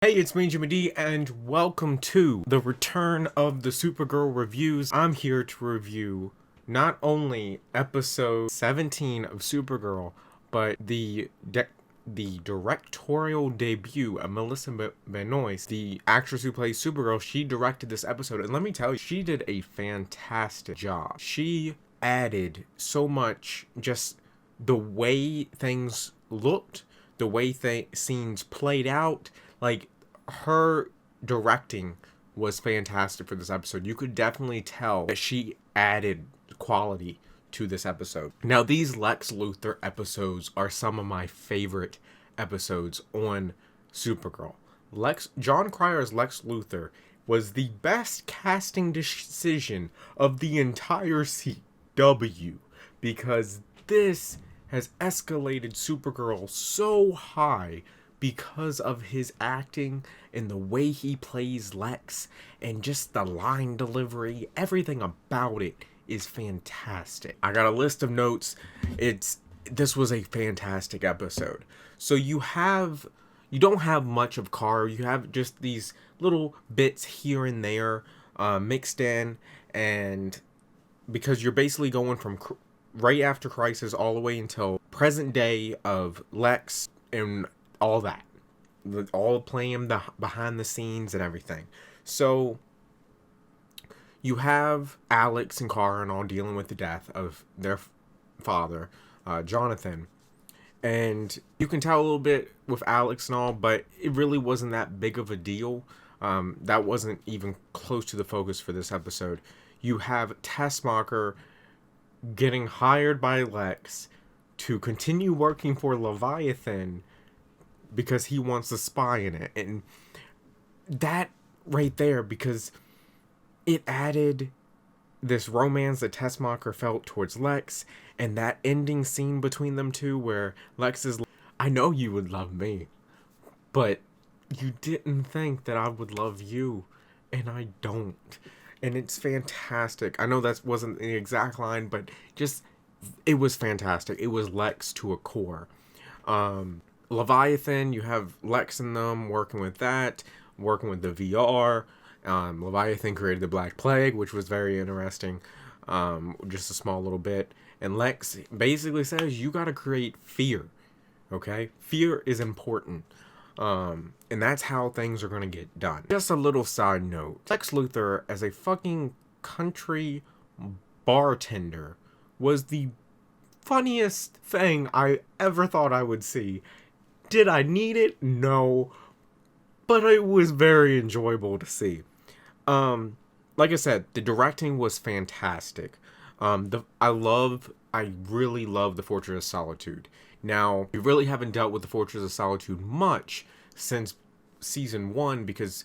Hey, it's me, Jimmy D, and welcome to the return of the Supergirl reviews. I'm here to review not only episode 17 of Supergirl, but the directorial debut of Melissa Benoist, the actress who plays Supergirl. She directed this episode, and let me tell you, she did a fantastic job. She added so much, just the way things looked, the way scenes played out. Like, her directing was fantastic for this episode. You could definitely tell that she added quality to this episode. Now, these Lex Luthor episodes are some of my favorite episodes on Supergirl. John Cryer's Lex Luthor was the best casting decision of the entire CW, because this has escalated Supergirl so high because of his acting and the way he plays Lex and just the line delivery. Everything about it is fantastic. I got a list of notes. This was a fantastic episode. So you don't have much of Kara. You have just these little bits here and there mixed in, and because you're basically going from right after Crisis all the way until present day of Lex and all that, all playing the behind the scenes and everything. So you have Alex and Kara and all dealing with the death of their father, Jonathan, and you can tell a little bit with Alex and all, but it really wasn't that big of a deal. That wasn't even close to the focus for this episode. You have Tessmacher getting hired by Lex to continue working for Leviathan because he wants to spy in it. And that right there, because it added this romance that Tessmacher felt towards Lex, and that ending scene between them two where Lex is like, I know you would love me, but you didn't think that I would love you, and I don't. And it's fantastic. I know that wasn't the exact line, but just, it was fantastic. It was Lex to a core. Leviathan, you have Lex and them working with that, working with the VR. Leviathan created the Black Plague, which was very interesting. Just a small little bit. And Lex basically says, you gotta create fear. Okay? Fear is important. And that's how things are gonna get done. Just a little side note. Lex Luthor, as a fucking country bartender, was the funniest thing I ever thought I would see. Did I need it? No. But it was very enjoyable to see. Like I said, the directing was fantastic. I really love the Fortress of Solitude. Now, we really haven't dealt with the Fortress of Solitude much since season 1, because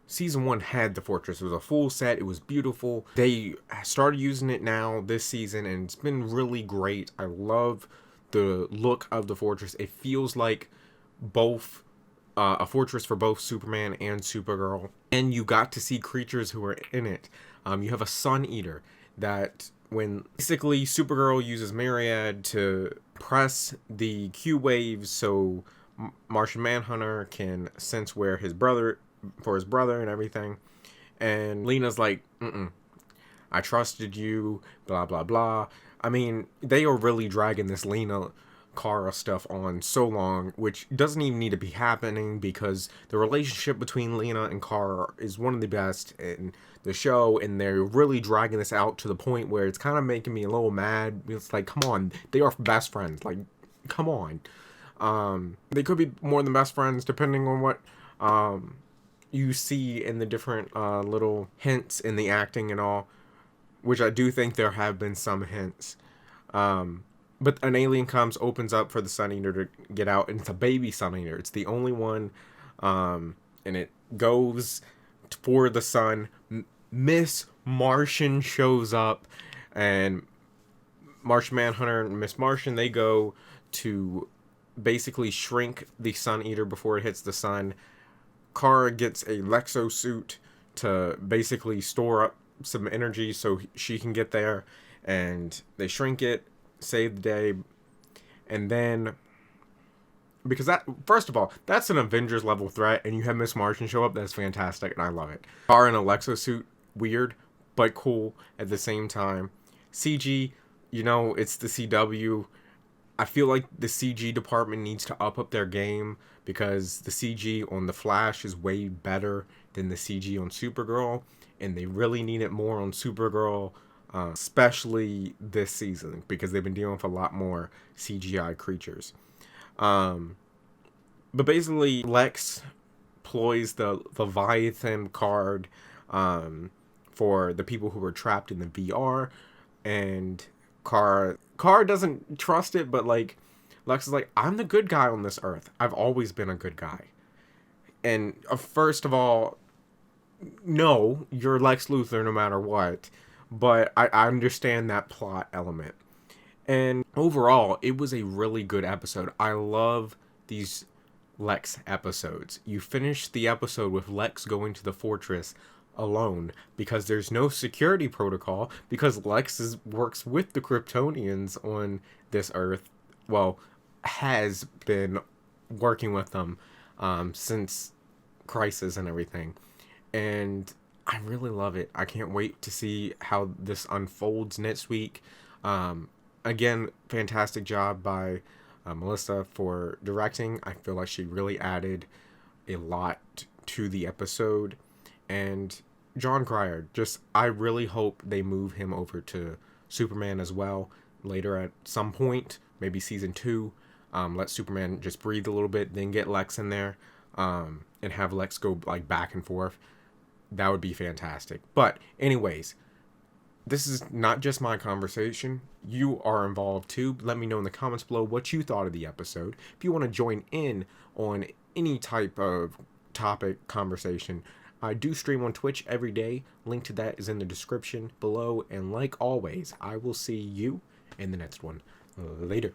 season 1 had the fortress. It was a full set. It was beautiful. They started using it now this season, and it's been really great. I love the look of the fortress. It feels like both a fortress for both Superman and Supergirl. And you got to see creatures who are in it. You have a Sun Eater that, when basically Supergirl uses Myriad to press the Q waves so Martian Manhunter can sense where his brother and everything. And Lena's like, I trusted you, blah, blah, blah. I mean, they are really dragging this Lena Kara stuff on so long, which doesn't even need to be happening, because the relationship between Lena and Kara is one of the best in the show, and they're really dragging this out to the point where it's kind of making me a little mad. It's like, come on, they are best friends. Like, come on. They could be more than best friends depending on what you see in the different little hints in the acting and all, which I do think there have been some hints. But an alien comes, opens up for the Sun Eater to get out, and it's a baby Sun Eater. It's the only one, and it goes for the sun. Miss Martian shows up, and Martian Manhunter and Miss Martian, they go to basically shrink the Sun Eater before it hits the sun. Kara gets a Lexo suit to basically store up some energy so she can get there, and they shrink it, save the day. And then because that, first of all, that's an Avengers level threat, and you have Miss Martian show up. That's fantastic, and I love it. Kara in Alexa suit, weird but cool at the same time. CG, it's the CW. I feel like the CG department needs to up their game, because the CG on the Flash is way better than the CG on Supergirl, and they really need it more on Supergirl, especially this season, because they've been dealing with a lot more CGI creatures. But basically, Lex ploys the Leviathan card for the people who are trapped in the VR, and Car doesn't trust it, but like Lex is like, I'm the good guy on this earth. I've always been a good guy. And first of all, no, you're Lex Luthor no matter what. But I understand that plot element. And overall, it was a really good episode. I love these Lex episodes. You finish the episode with Lex going to the fortress alone, because there's no security protocol, because Lex works with the Kryptonians on this earth. Well, has been working with them since Crisis and everything. And I really love it. I can't wait to see how this unfolds next week. Again, fantastic job by Melissa for directing. I feel like she really added a lot to the episode. And John Cryer, I really hope they move him over to Superman as well later at some point, maybe season 2. Let Superman just breathe a little bit, then get Lex in there, and have Lex go like back and forth. That would be fantastic. But anyways, this is not just my conversation. You are involved too. Let me know in the comments below what you thought of the episode. If you want to join in on any type of topic conversation, I do stream on Twitch every day. Link to that is in the description below. And like always, I will see you in the next one. Later.